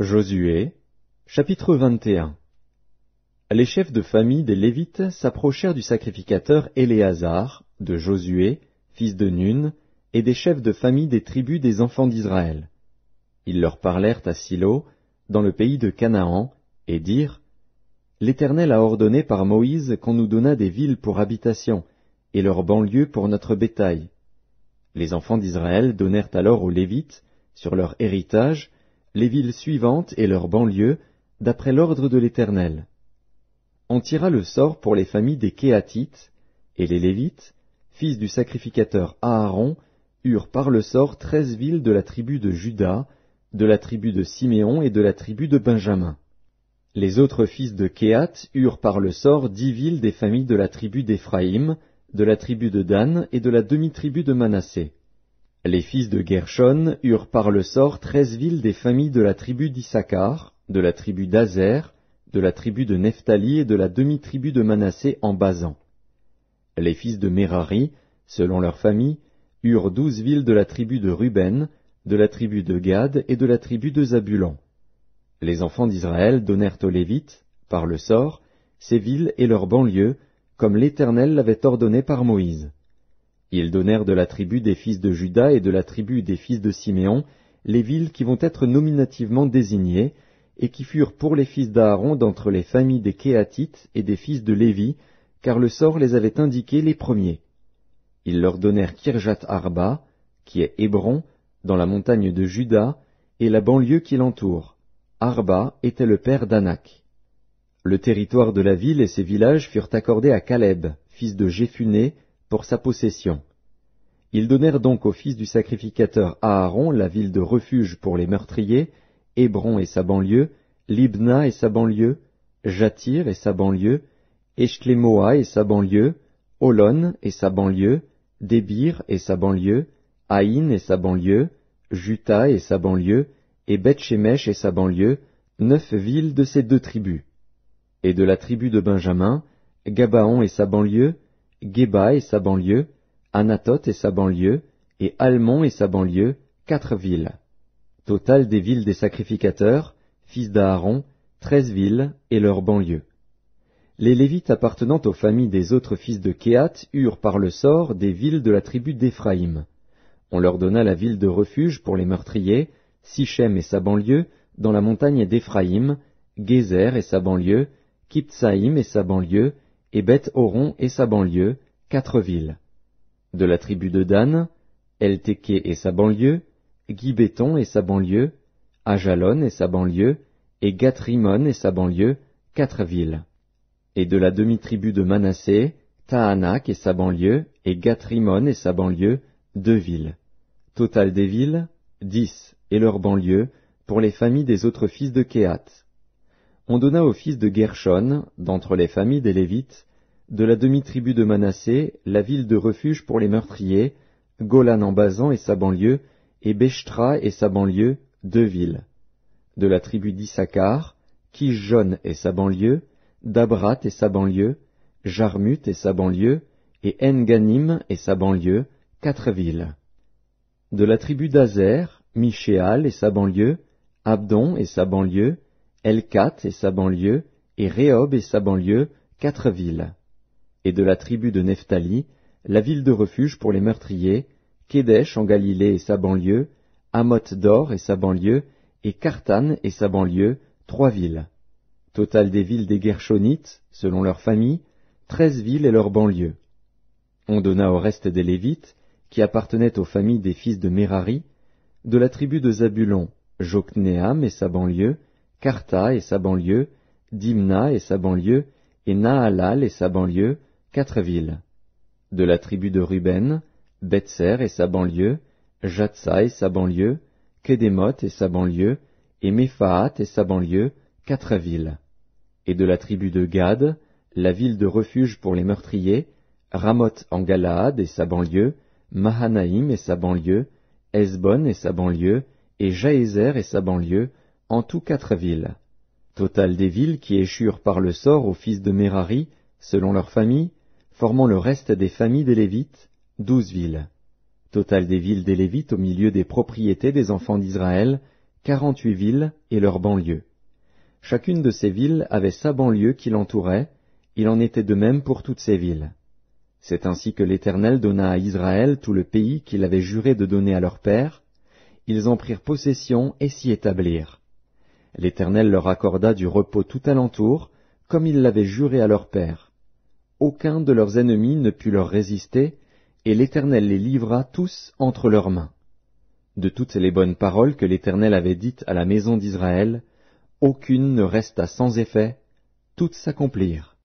Josué, chapitre 21. Les chefs de famille des Lévites s'approchèrent du sacrificateur Éléazar, de Josué, fils de Nun, et des chefs de famille des tribus des enfants d'Israël. Ils leur parlèrent à Silo, dans le pays de Canaan, et dirent, « L'Éternel a ordonné par Moïse qu'on nous donnât des villes pour habitation, et leurs banlieues pour notre bétail. » Les enfants d'Israël donnèrent alors aux Lévites, sur leur héritage, les villes suivantes et leurs banlieues, d'après l'ordre de l'Éternel. On tira le sort pour les familles des Kéatites, et les Lévites, fils du sacrificateur Aaron, eurent par le sort 13 villes de la tribu de Juda, de la tribu de Siméon et de la tribu de Benjamin. Les autres fils de Kéhat eurent par le sort 10 villes des familles de la tribu d'Éphraïm, de la tribu de Dan et de la demi-tribu de Manassé. Les fils de Gershon eurent par le sort 13 villes des familles de la tribu d'Issachar, de la tribu d'Azer, de la tribu de Nephtali et de la demi-tribu de Manassé en Basan. Les fils de Mérari, selon leur famille, eurent 12 villes de la tribu de Ruben, de la tribu de Gad et de la tribu de Zabulon. Les enfants d'Israël donnèrent aux Lévites, par le sort, ces villes et leurs banlieues, comme l'Éternel l'avait ordonné par Moïse. Ils donnèrent de la tribu des fils de Juda et de la tribu des fils de Siméon les villes qui vont être nominativement désignées, et qui furent pour les fils d'Aaron d'entre les familles des Kéatites et des fils de Lévi, car le sort les avait indiqués les premiers. Ils leur donnèrent Kirjat Arba, qui est Hébron, dans la montagne de Juda, et la banlieue qui l'entoure. Arba était le père d'Anak. Le territoire de la ville et ses villages furent accordés à Caleb, fils de Jéphuné, pour sa possession. Ils donnèrent donc au fils du sacrificateur Aaron la ville de refuge pour les meurtriers, Hébron et sa banlieue, Libna et sa banlieue, Jatir et sa banlieue, Echtlémoa et sa banlieue, Holon et sa banlieue, Débir et sa banlieue, Haïn et sa banlieue, Juta et sa banlieue, et Beth-Shemesh et sa banlieue, 9 villes de ces 2 tribus. Et de la tribu de Benjamin, Gabaon et sa banlieue, Géba et sa banlieue, Anatoth et sa banlieue, et Almon et sa banlieue, 4 villes. Total des villes des sacrificateurs, fils d'Aaron, 13 villes et leurs banlieues. Les Lévites appartenant aux familles des autres fils de Kéhat eurent par le sort des villes de la tribu d'Éphraïm. On leur donna la ville de refuge pour les meurtriers, Sichem et sa banlieue, dans la montagne d'Éphraïm, Gézer et sa banlieue, Kiptsaïm et sa banlieue, et Beth-Horon et sa banlieue, 4 villes. De la tribu de Dan, El-Téké et sa banlieue, Gibéton et sa banlieue, Ajalon et sa banlieue, et Gath-Rimon et sa banlieue, 4 villes. Et de la demi-tribu de Manassé, Tahanak et sa banlieue, et Gath-Rimon et sa banlieue, 2 villes. Total des villes, 10, et leurs banlieues, pour les familles des autres fils de Kéhat. On donna aux fils de Gershon, d'entre les familles des Lévites, de la demi-tribu de Manassé, la ville de refuge pour les meurtriers, Golan en Basan et sa banlieue, et Béchtra et sa banlieue, 2 villes. De la tribu d'Issachar, Kishjon et sa banlieue, Dabrat et sa banlieue, Jarmut et sa banlieue, et En-Ganim et sa banlieue, 4 villes. De la tribu d'Azer, Michéal et sa banlieue, Abdon et sa banlieue, Elkat et sa banlieue, et Rehob et sa banlieue, 4 villes. Et de la tribu de Nephtali, la ville de refuge pour les meurtriers, Kédesh en Galilée et sa banlieue, Hamoth-Dor et sa banlieue, et Kartan et sa banlieue, 3 villes. Total des villes des Gershonites, selon leur famille, 13 villes et leurs banlieues. On donna au reste des Lévites, qui appartenaient aux familles des fils de Mérari, de la tribu de Zabulon, Jokneam et sa banlieue, Karta et sa banlieue, Dimna et sa banlieue, et Nahalal et sa banlieue, 4 villes. De la tribu de Ruben, Betser et sa banlieue, Jatsa et sa banlieue, Kedémoth et sa banlieue, et Méphaat et sa banlieue, 4 villes. Et de la tribu de Gad, la ville de refuge pour les meurtriers, Ramoth en Galaad et sa banlieue, Mahanaïm et sa banlieue, Hesbon et sa banlieue, et Jaézer et sa banlieue, en tout 4 villes. Total des villes qui échurent par le sort aux fils de Mérari, selon leur famille, formant le reste des familles des Lévites, 12 villes. Total des villes des Lévites au milieu des propriétés des enfants d'Israël, 48 villes et leurs banlieues. Chacune de ces villes avait sa banlieue qui l'entourait, il en était de même pour toutes ces villes. C'est ainsi que l'Éternel donna à Israël tout le pays qu'il avait juré de donner à leur père. Ils en prirent possession et s'y établirent. L'Éternel leur accorda du repos tout alentour, comme il l'avait juré à leur père. Aucun de leurs ennemis ne put leur résister, et l'Éternel les livra tous entre leurs mains. De toutes les bonnes paroles que l'Éternel avait dites à la maison d'Israël, aucune ne resta sans effet, toutes s'accomplirent.